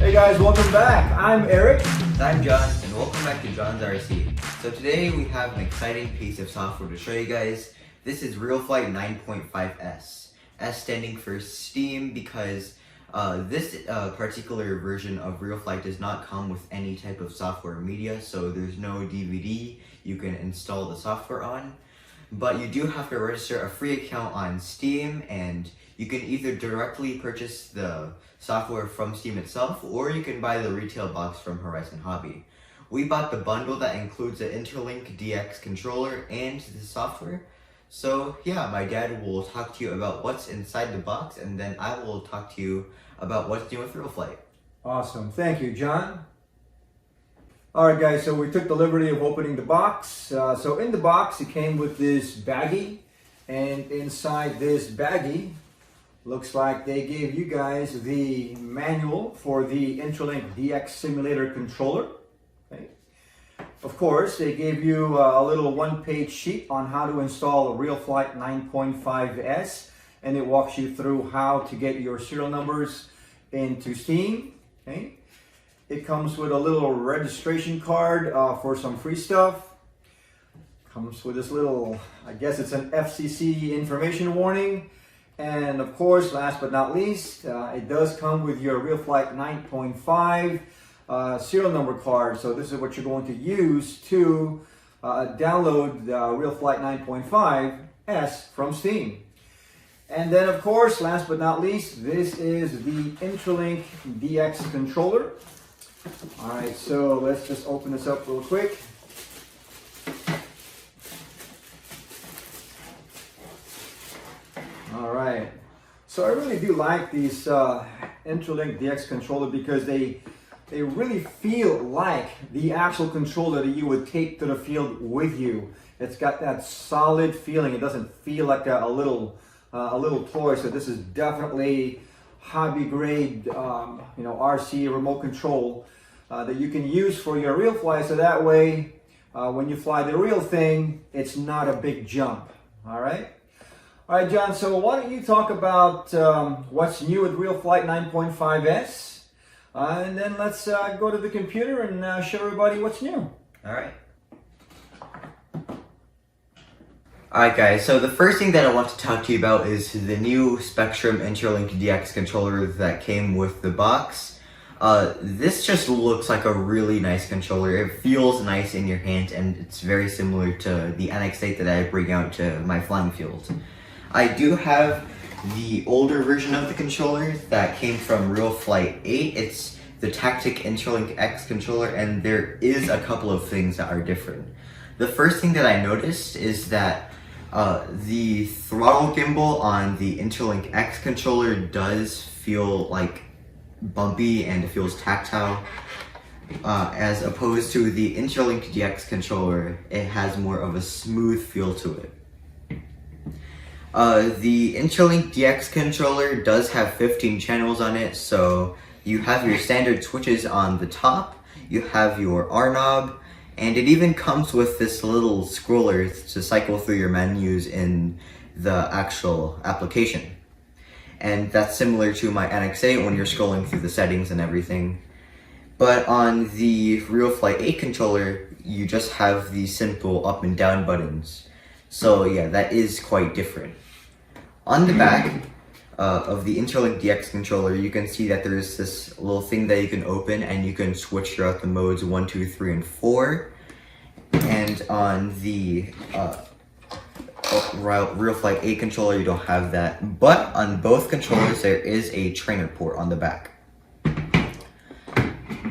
Hey guys, welcome back. I'm Eric. I'm John, and welcome back to John's RC. So today we have an exciting piece of software to show you guys. This is RealFlight 9.5S. S standing for Steam because this particular version of RealFlight does not come with any type of software media, so there's no DVD you can install the software on. But you do have to register a free account on Steam, and you can either directly purchase the software from Steam itself, or you can buy the retail box from Horizon Hobby. We bought the bundle that includes the Interlink DX controller and the software. So yeah, my dad will talk to you about what's inside the box, and then I will talk to you about what's new with RealFlight. Awesome, thank you, John. Alright guys, so we took the liberty of opening the box. So in the box it came with this baggie, and inside this baggie looks like they gave you guys the manual for the Interlink DX simulator controller. Okay. Of course, they gave you a little one-page sheet on how to install a RealFlight 9.5S, and it walks you through how to get your serial numbers into Steam. Okay. It comes with a little registration card for some free stuff. Comes with this little, I guess it's an FCC information warning. And of course, last but not least, it does come with your RealFlight 9.5 serial number card. So this is what you're going to use to download the RealFlight 9.5S from Steam. And then of course, last but not least, this is the Interlink DX controller. Alright, so let's just open this up real quick. Alright, so I really do like these Interlink DX controller because they really feel like the actual controller that you would take to the field with you. It's got that solid feeling. It doesn't feel like a little toy. So this is definitely hobby grade, RC remote control that you can use for your RealFlight. So that way, when you fly the real thing, it's not a big jump. All right. All right, John, so why don't you talk about what's new with RealFlight 9.5S, and then let's go to the computer and show everybody what's new. Alright. Alright guys, so the first thing that I want to talk to you about is the new Spectrum Interlink DX controller that came with the box. This just looks like a really nice controller. It feels nice in your hand, and it's very similar to the NX8 that I bring out to my flying fields. I do have the older version of the controller that came from RealFlight 8. It's the Tactic Interlink X controller, and there is a couple of things that are different. The first thing that I noticed is that the throttle gimbal on the Interlink X controller does feel like bumpy, and it feels tactile. As opposed to the Interlink DX controller, it has more of a smooth feel to it. The Interlink DX controller does have 15 channels on it, so you have your standard switches on the top, you have your R knob, and it even comes with this little scroller to cycle through your menus in the actual application. And that's similar to my NX8 when you're scrolling through the settings and everything. But on the RealFlight 8 controller, you just have the simple up and down buttons. So yeah, that is quite different. On the back of the Interlink DX controller, you can see that there's this little thing that you can open, and you can switch throughout the modes 1, 2, 3, and 4. And on the RealFlight 8 controller, you don't have that. But on both controllers, there is a trainer port on the back.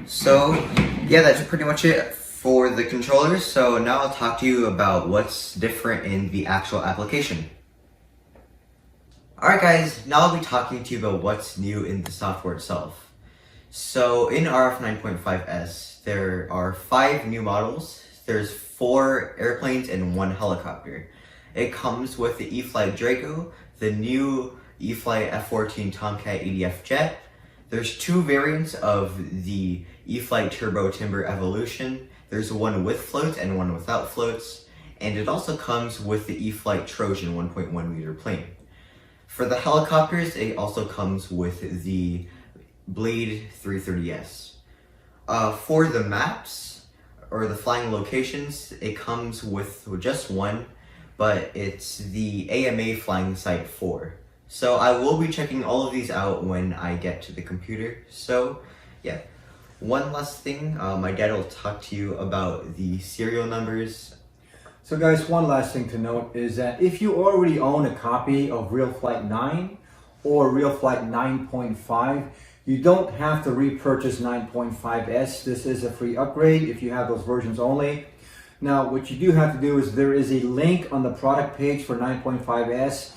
So yeah, that's pretty much it for the controllers. So now I'll talk to you about what's different in the actual application. Alright guys, now I'll be talking to you about what's new in the software itself. So in RF 9.5S, there are 5 new models. There's 4 airplanes and 1 helicopter. It comes with the E-flite DRACO, the new E-flite F-14 Tomcat ADF jet. There's 2 variants of the E-flite Turbo Timber Evolution. There's one with floats and one without floats. And it also comes with the E-flite Trojan 1.1 meter plane. For the helicopters, it also comes with the Blade 330S. For the maps, or the flying locations, it comes with just one, but it's the AMA Flying Site 4. So I will be checking all of these out when I get to the computer. So yeah, one last thing, my dad will talk to you about the serial numbers. So guys, one last thing to note is that if you already own a copy of RealFlight 9 or RealFlight 9.5, you don't have to repurchase 9.5S. This is a free upgrade if you have those versions only. Now, what you do have to do is there is a link on the product page for 9.5S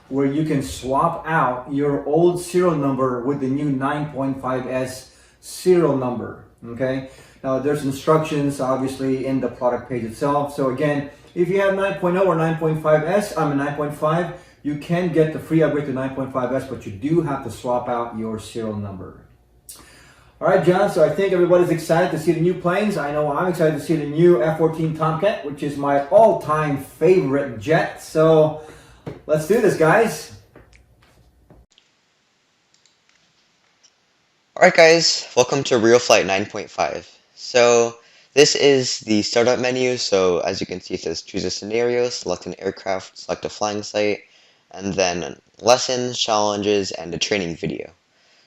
where you can swap out your old serial number with the new 9.5S serial number, okay? Now, there's instructions, obviously, in the product page itself. So again, if you have 9.0 or 9.5S, I'm a 9.5, you can get the free upgrade to 9.5S, but you do have to swap out your serial number. All right, John, so I think everybody's excited to see the new planes. I know I'm excited to see the new F-14 Tomcat, which is my all-time favorite jet. So let's do this, guys. Alright guys, welcome to RealFlight 9.5. So this is the startup menu. So as you can see, it says choose a scenario, select an aircraft, select a flying site, and then lessons, challenges, and a training video.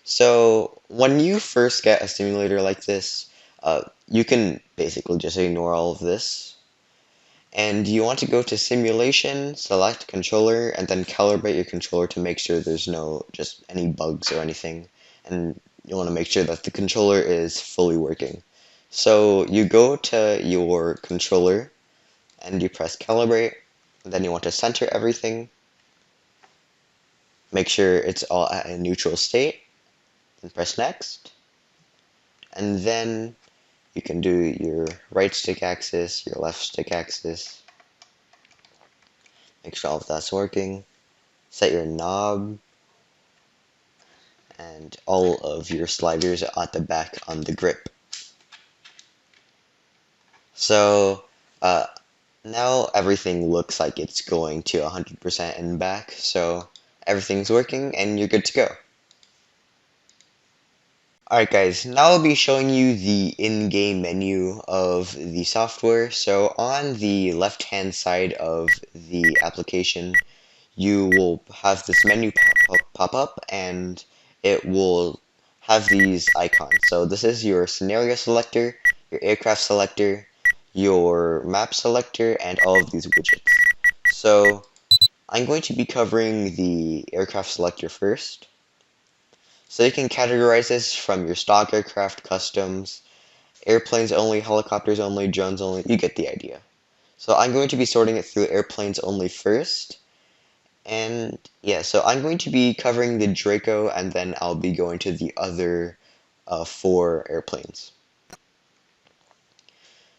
So when you first get a simulator like this, you can basically just ignore all of this. And you want to go to simulation, select controller, and then calibrate your controller to make sure there's no just any bugs or anything. And you want to make sure that the controller is fully working. So you go to your controller and you press calibrate, and then you want to center everything. Make sure it's all at a neutral state, and press next. And then you can do your right stick axis, your left stick axis. Make sure all of that's working. Set your knob. And all of your sliders are at the back on the grip. So now everything looks like it's going to 100% and back. So everything's working and you're good to go. Alright guys, now I'll be showing you the in-game menu of the software. So on the left hand side of the application, you will have this menu pop up and it will have these icons. So this is your scenario selector, your aircraft selector, your map selector, and all of these widgets. So I'm going to be covering the aircraft selector first. So you can categorize this from your stock aircraft, customs, airplanes only, helicopters only, drones only, you get the idea. So I'm going to be sorting it through airplanes only first. And yeah, so I'm going to be covering the DRACO and then I'll be going to the other 4 airplanes.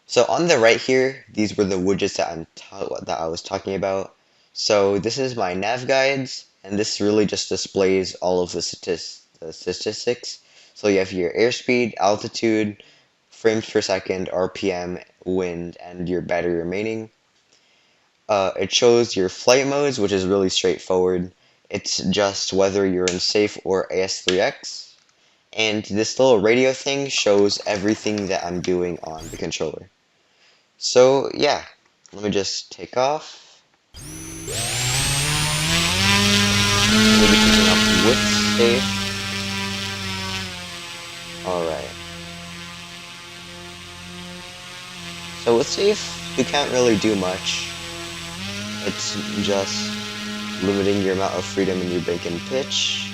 So on the right here, these were the widgets that I was talking about. So this is my nav guides, and this really just displays all of the statistics. So you have your airspeed, altitude, frames per second, RPM, wind, and your battery remaining. It shows your flight modes, which is really straightforward. It's just whether you're in safe or AS3X. And this little radio thing shows everything that I'm doing on the controller. So yeah, let me just take off. We'll be taking off with safe. Alright. So with safe, you can't really do much. It's just limiting your amount of freedom in your bank and pitch,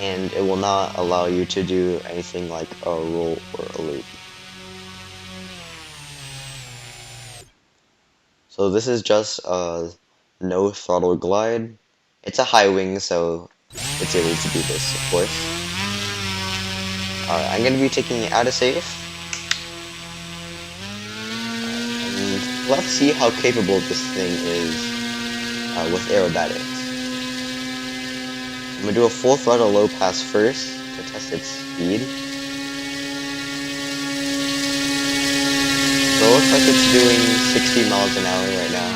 and it will not allow you to do anything like a roll or a loop. So this is just a no throttle glide. It's a high wing, so it's able to do this, of course. Alright, I'm going to be taking it out of safe. And let's see how capable this thing is with aerobatics. I'm going to do a full throttle low pass first to test its speed. So it looks like it's doing 60 miles an hour right now.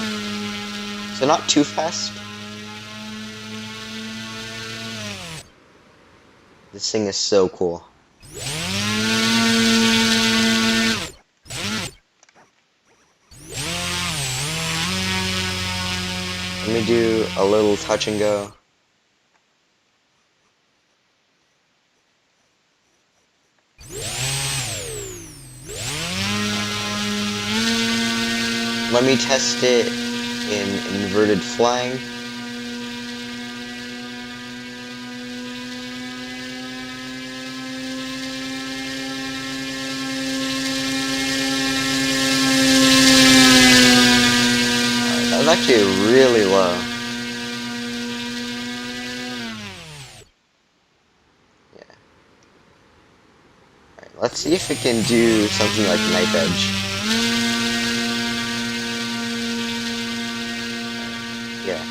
So not too fast. This thing is so cool. Let me do a little touch and go. Let me test it in inverted flying. That was actually really low. Yeah. Alright, let's see if it can do something like Knife Edge. Yeah,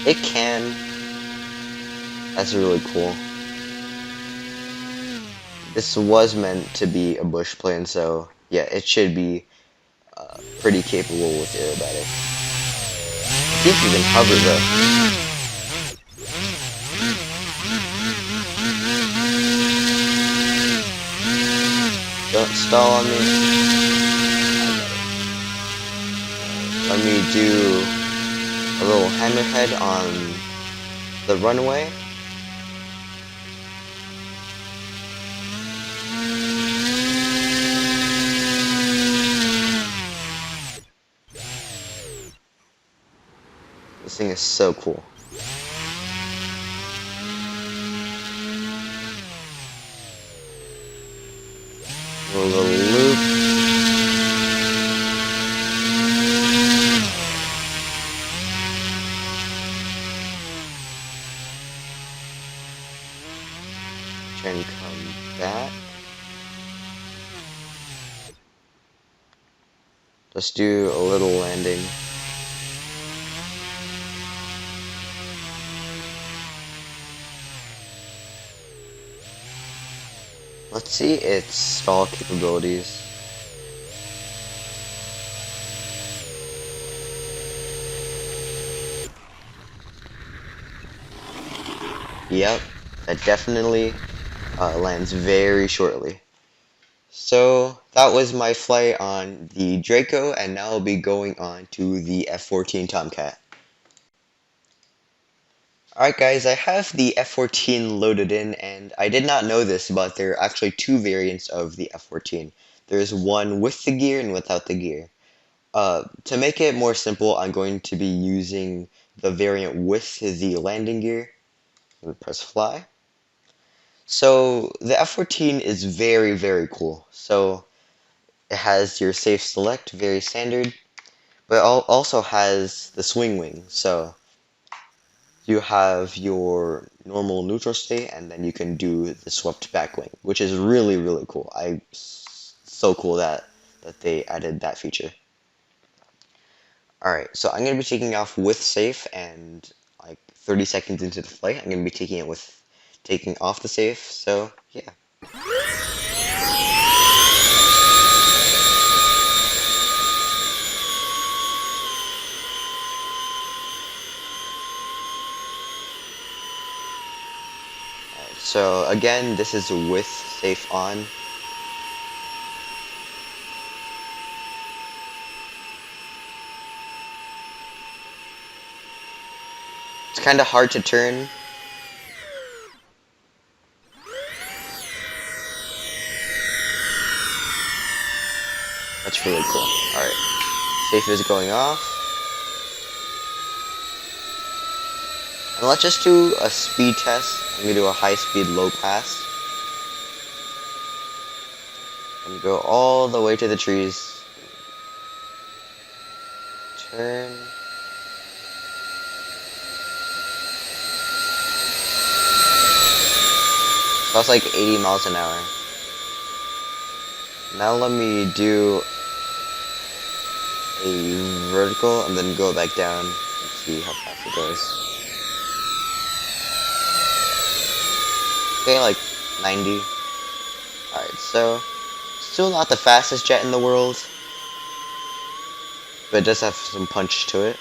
it can. That's really cool. This was meant to be a bush plane, so yeah, it should be pretty capable with aerobatic. See if you can hover though. Don't stall on me. Let me do a little hammerhead on the runway. This thing is so cool. A little loop. Try and come back. Just do a little landing. Let's see its stall capabilities. Yep, that definitely lands very shortly. So that was my flight on the DRACO, and now I'll be going on to the F-14 Tomcat. Alright guys, I have the F-14 loaded in, and I did not know this, but there are actually two variants of the F-14. There's one with the gear and without the gear. To make it more simple, I'm going to be using the variant with the landing gear. Press fly. So the F-14 is very, very cool. So it has your safe select, very standard, but it also has the swing wing. So you have your normal neutral state, and then you can do the swept back wing, which is really, really cool. So cool that they added that feature. Alright, so I'm going to be taking off with safe, and like 30 seconds into the flight, I'm going to be taking off the safe, so yeah. Alright, so again, this is with safe on. It's kind of hard to turn. That's really cool. Alright, safe is going off. And let's just do a speed test. I'm going to do a high speed low pass. And go all the way to the trees. Turn. So that's like 80 miles an hour. Now let me do a vertical and then go back down and see how fast it goes. Okay, like 90. Alright, so still not the fastest jet in the world, but it does have some punch to it.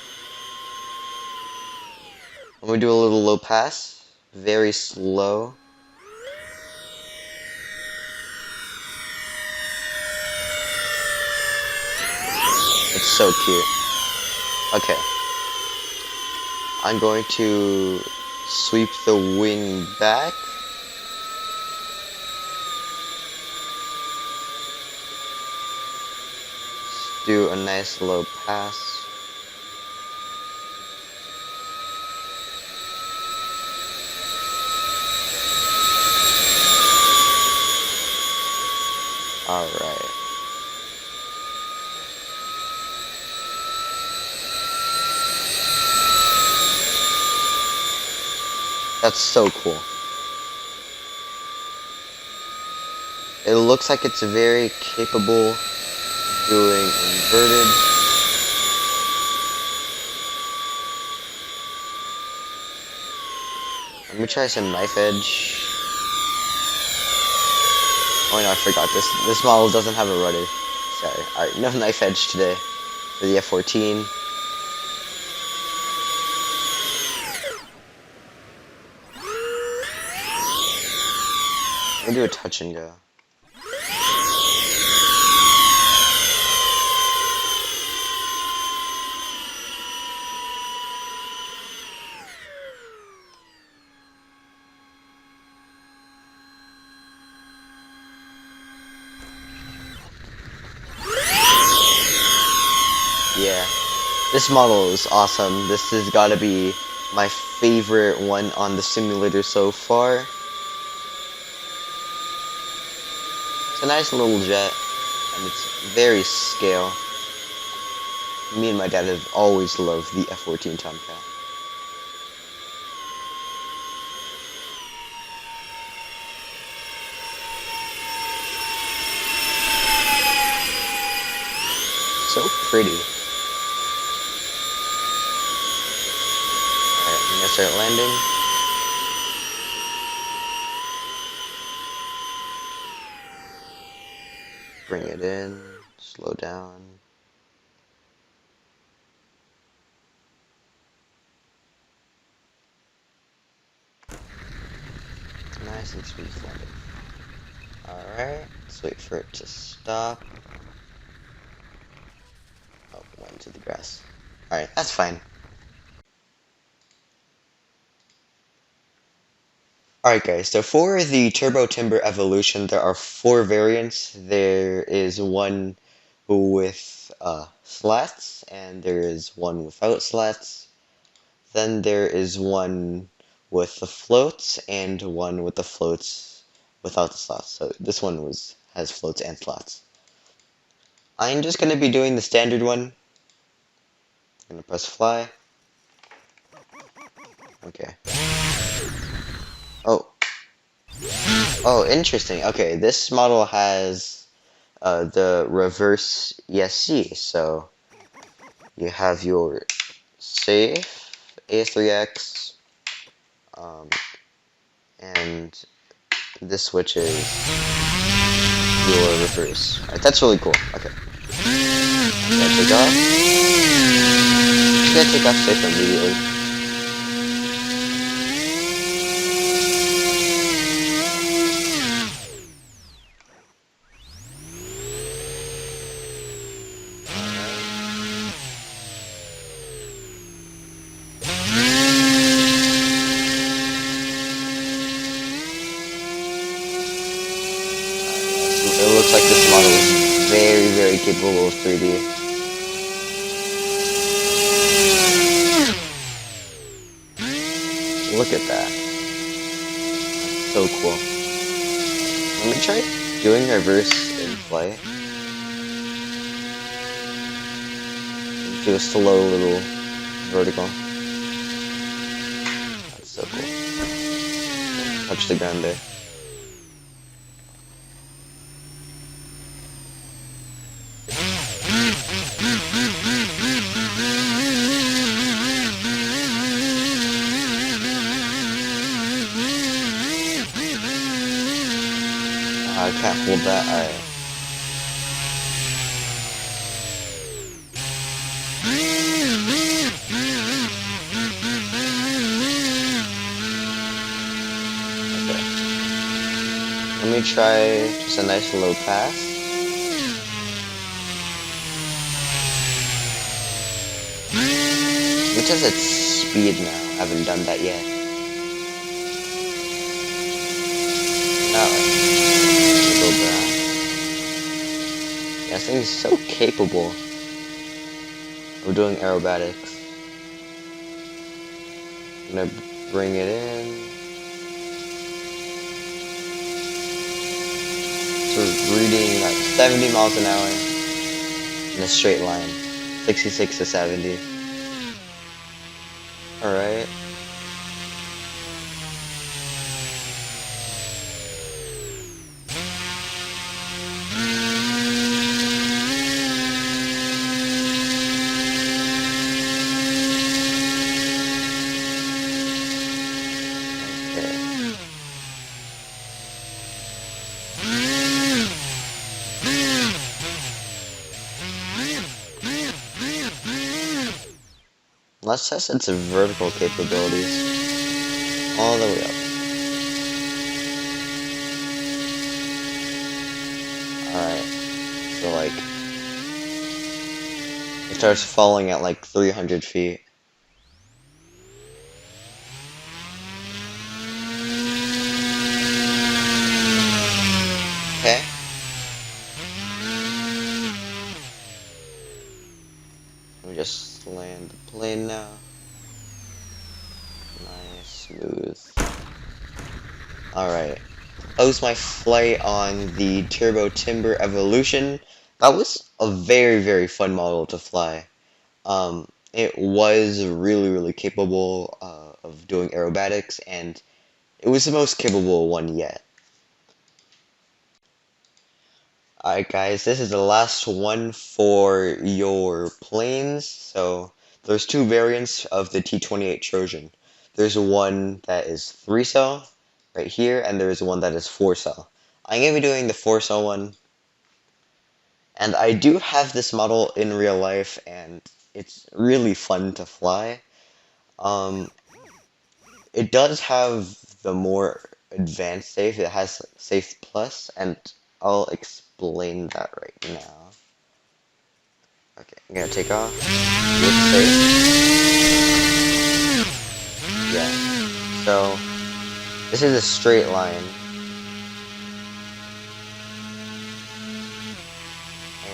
I'm gonna do a little low pass, very slow. It's so cute. Okay. I'm going to sweep the wing back. Do a nice low pass. Alright. That's so cool. It looks like it's very capable of doing inverted. Let me try some knife edge. Oh no, I forgot this model doesn't have a rudder. Sorry. Alright, no knife edge today for the F-14. Let me do a touch and go. Yeah, this model is awesome. This has got to be my favorite one on the simulator so far. It's a nice little jet, and it's very scale. Me and my dad have always loved the F-14 Tomcat. So pretty. Alright, I'm gonna start landing. Bring it in, slow down. Nice and smooth landing. Alright, let's wait for it to stop. Oh, went into the grass. Alright, that's fine. Alright guys, so for the Turbo Timber Evolution, there are 4 variants. There is one with slats, and there is one without slats. Then there is one with the floats, and one with the floats without the slots. So this one has floats and slots. I'm just going to be doing the standard one. I'm going to press fly. Okay. Oh, interesting. Okay, this model has the reverse ESC, so you have your safe A3X, and this switch is your reverse. Alright, that's really cool. Okay. Gotta take off. Just gotta take off safe immediately. It looks like this model is very, very capable of 3D. Look at that. That's so cool. Let me try doing reverse in flight. Do a slow little vertical. That's so cool. Touch the ground there. I can't hold that. Alright. Okay. Let me try just a nice low pass. says it's speed now. I haven't done that yet. Now, go back. Yeah, this thing is so capable of doing aerobatics. I'm gonna bring it in. So we're reading like 70 miles an hour in a straight line. 66 to 70. Alright. Let's test its vertical capabilities all the way up. Alright, so like, it starts falling at like 300 feet. Okay. Let me just land the plane now. Nice, smooth. Alright. That was my flight on the Turbo Timber Evolution. That was a very, very fun model to fly. It was really capable of doing aerobatics, and it was the most capable one yet. Alright guys, this is the last one for your planes. So there's two variants of the T28 Trojan. There's one that is 3-cell right here, and there's one that is 4-cell. I'm going to be doing the 4-cell one. And I do have this model in real life, and it's really fun to fly. It does have the more advanced safe. It has Safe Plus, and I'll explain that right now. Okay, I'm gonna take off with safe. Yeah. So this is a straight line,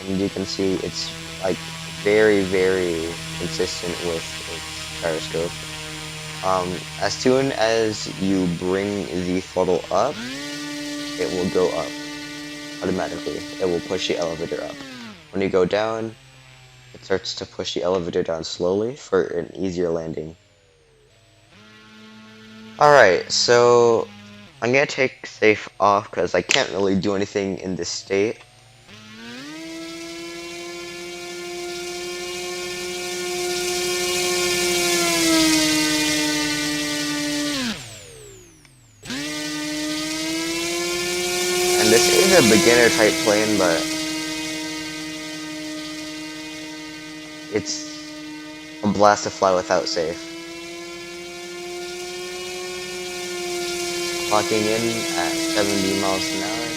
and you can see it's like very consistent with its gyroscope. As soon as you bring the throttle up, it will go up automatically. It will push the elevator up. When you go down, it starts to push the elevator down slowly for an easier landing. Alright, so I'm gonna take safe off because I can't really do anything in this state. And this is a beginner type plane, but it's a blast to fly without safe. Clocking in at 70 miles an hour.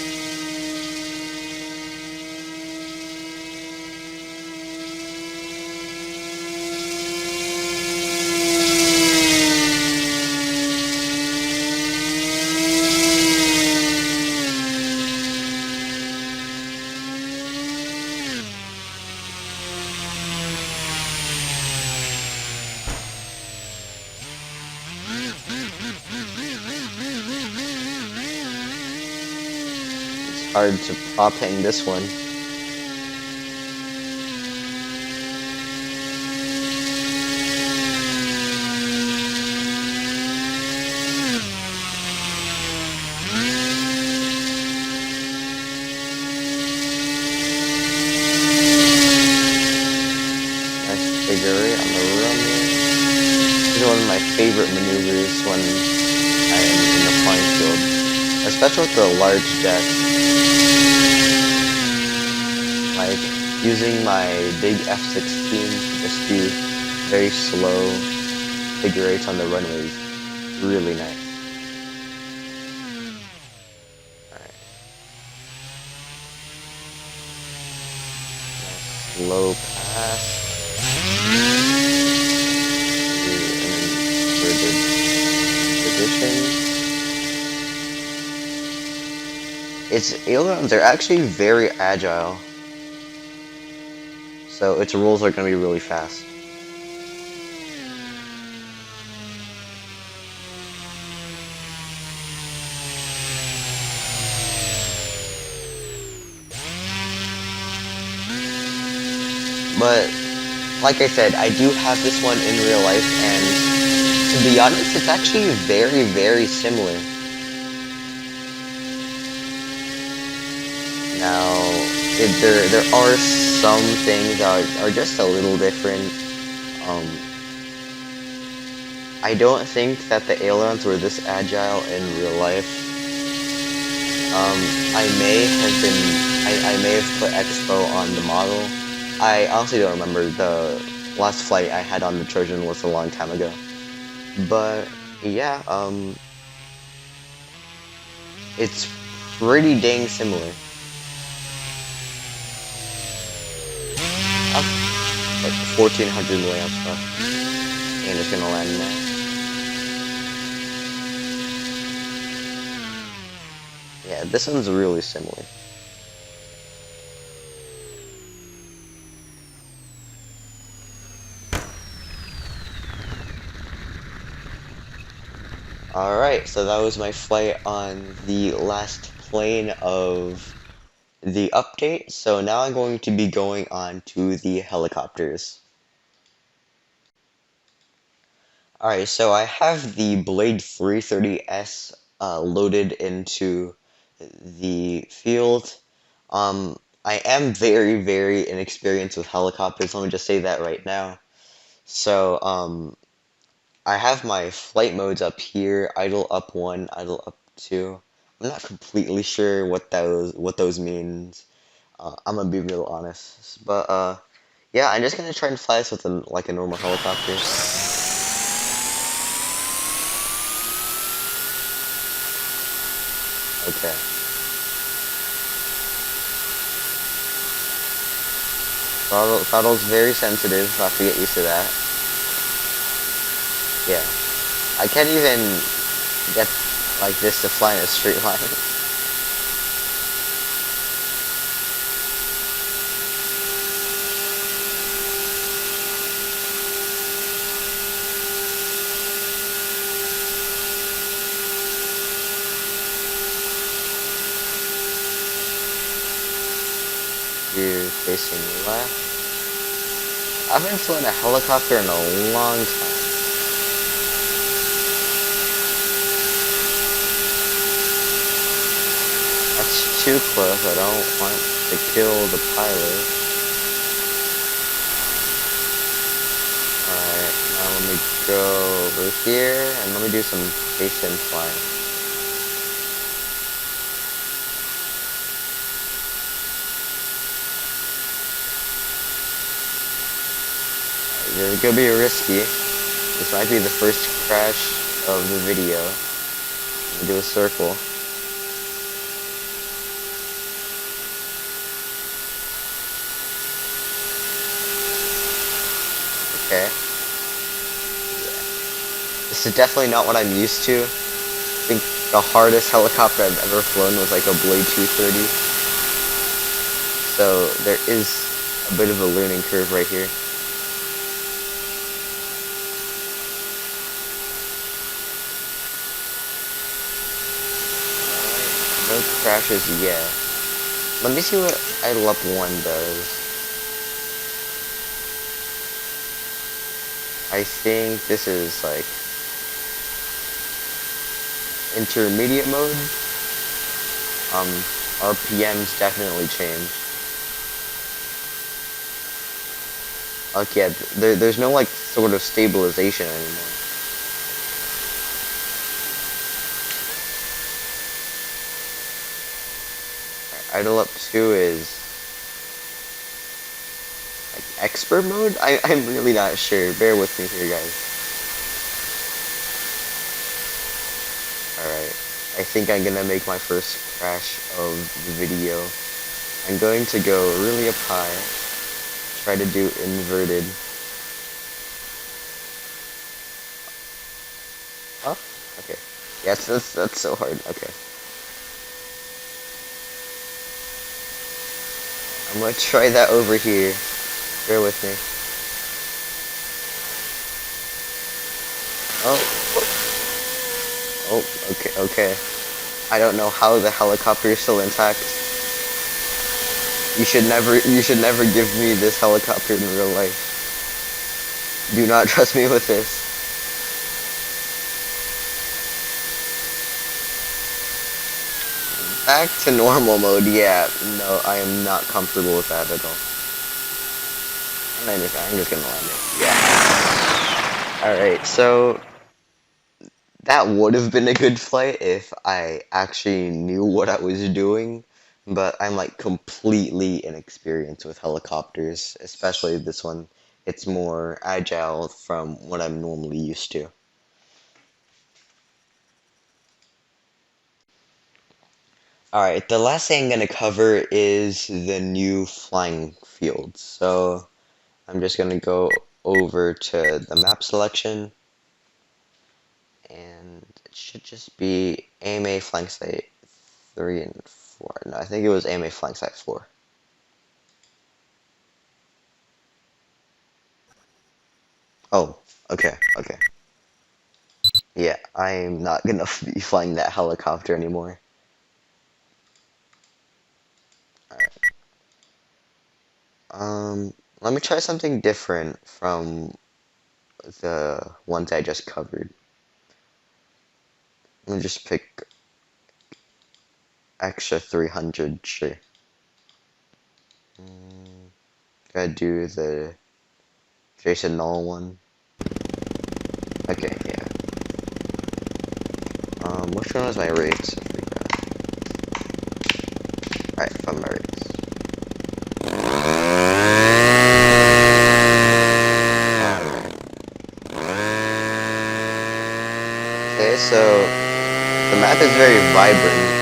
Hard to prop hang this one. Nice figure eight on the runway. This is one of my favorite maneuvers when I am in the flying field, especially with the large jets. Like using my big F-16 to just do very slow figure eights on the runway is really nice. Alright. Nice slow pass. its ailerons are actually very agile, so its rolls are going to be really fast. But like I said, I do have this one in real life, and to be honest, it's actually very, very similar. Now, there are some things that are just a little different. Um, I don't think that the ailerons were this agile in real life. I may have been, I may have put Expo on the model. I honestly don't remember. The last flight I had on the Trojan was a long time ago. But yeah, it's pretty dang similar. Like 1400 milliamps left. And it's gonna land now. Yeah, this one's really similar. Alright, so that was my flight on the last plane of the update. So now I'm going to be going on to the helicopters. Alright, so I have the Blade 330S loaded into the field. I am very, very inexperienced with helicopters, let me just say that right now. So, I have my flight modes up here, idle up 1, idle up 2. I'm not completely sure what those means. I'm gonna be real honest. But, yeah, I'm just gonna try and fly this with like a normal helicopter. Okay. Throttle's very sensitive, so I have to get used to that. Yeah. I can't even get like this to fly in a straight line. You're facing left. I haven't flown a helicopter in a long time. That's too close. I don't want to kill the pilot. Alright, now let me go over here and let me do some face-in flying. This is gonna be risky. This might be the first crash of the video. Let me do a circle. Okay. Yeah. This is definitely not what I'm used to. I think the hardest helicopter I've ever flown was like a Blade 230. So there is a bit of a learning curve right here. No crashes yet. Let me see what idle up 1 does. I think this is like intermediate mode. RPMs definitely change. Okay, there's no like sort of stabilization anymore. Idle up 2 is like expert mode? I'm really not sure. Bear with me here, guys. Alright. I think I'm gonna make my first crash of the video. I'm going to go really up high. Try to do inverted. Oh, okay. Yes, that's so hard. Okay. I'm gonna try that over here. Bear with me. Oh. Oh, okay, okay. I don't know how the helicopter is still intact. You should never give me this helicopter in real life. Do not trust me with this. Back to normal mode, yeah. No, I am not comfortable with that at all. I'm just gonna land it. Yeah. Alright, so that would have been a good flight if I actually knew what I was doing, but I'm like completely inexperienced with helicopters, especially this one. It's more agile from what I'm normally used to. Alright, the last thing I'm going to cover is the new flying field. So I'm just going to go over to the map selection, and it should just be AMA flying site 3 and 4. No, I think it was AMA flying site 4. Oh, okay, okay. Yeah, I'm not gonna be flying that helicopter anymore. Let me try something different from the ones I just covered. Let me just pick extra 300, sure. Gotta do the Jason Null one. Okay, yeah. Which one was my rates? I forgot. Alright, from my rates. Okay, so the map is very vibrant.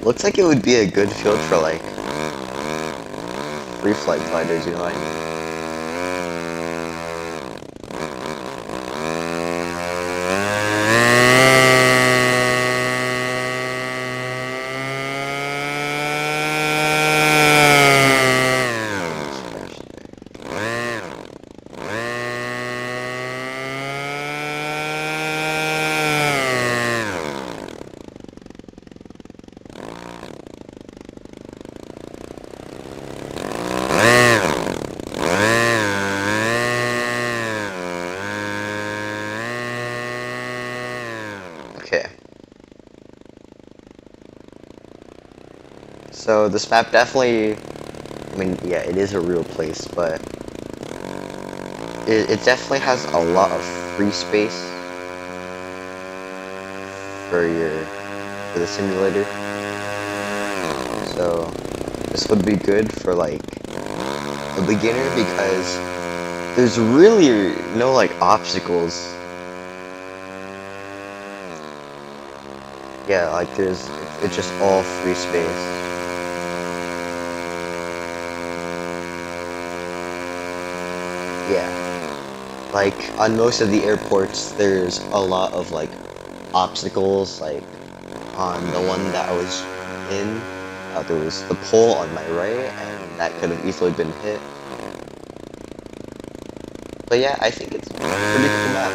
Looks like it would be a good field for like RealFlight gliders, you know what I mean? Okay. So this map definitely, I mean, yeah, it is a real place, but it definitely has a lot of free space for the simulator. So this would be good for like a beginner because there's really no like obstacles. Yeah, like it's just all free space. Yeah. Like, on most of the airports, there's a lot of, like, obstacles, like, on the one that I was in, there was the pole on my right, and that could have easily been hit. But yeah, I think it's a pretty cool map.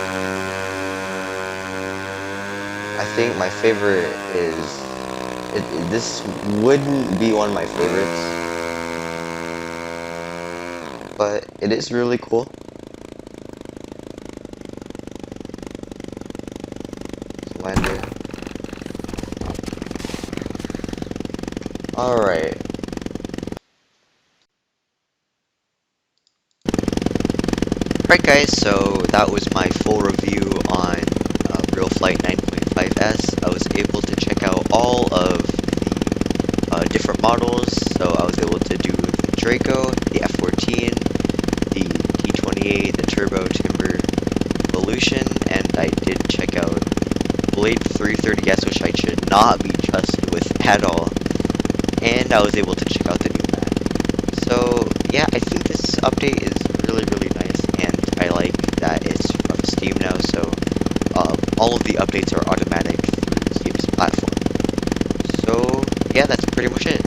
I think my favorite is... this wouldn't be one of my favorites, but it is really cool. Land it. Alright. Alright guys, so that was my full review on RealFlight 9.5S. I was able to check out all of the different models, so I was able to do the DRACO, the F-14, the T28, the Turbo Timber Evolution, and I did check out Blade 330S, which I should not be trusted with at all, and I was able to check out the new map. So yeah, I think this update is really, really nice, and I like that it's from Steam now, so all of the updates are automatic through Steam's platform. So yeah, that's pretty much it.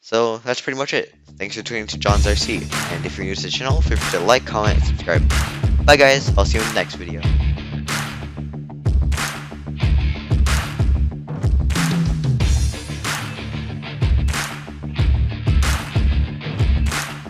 So that's pretty much it. Thanks for tuning to John's RC, and if you're new to the channel, feel free to like, comment, and subscribe. Bye guys, I'll see you in the next video.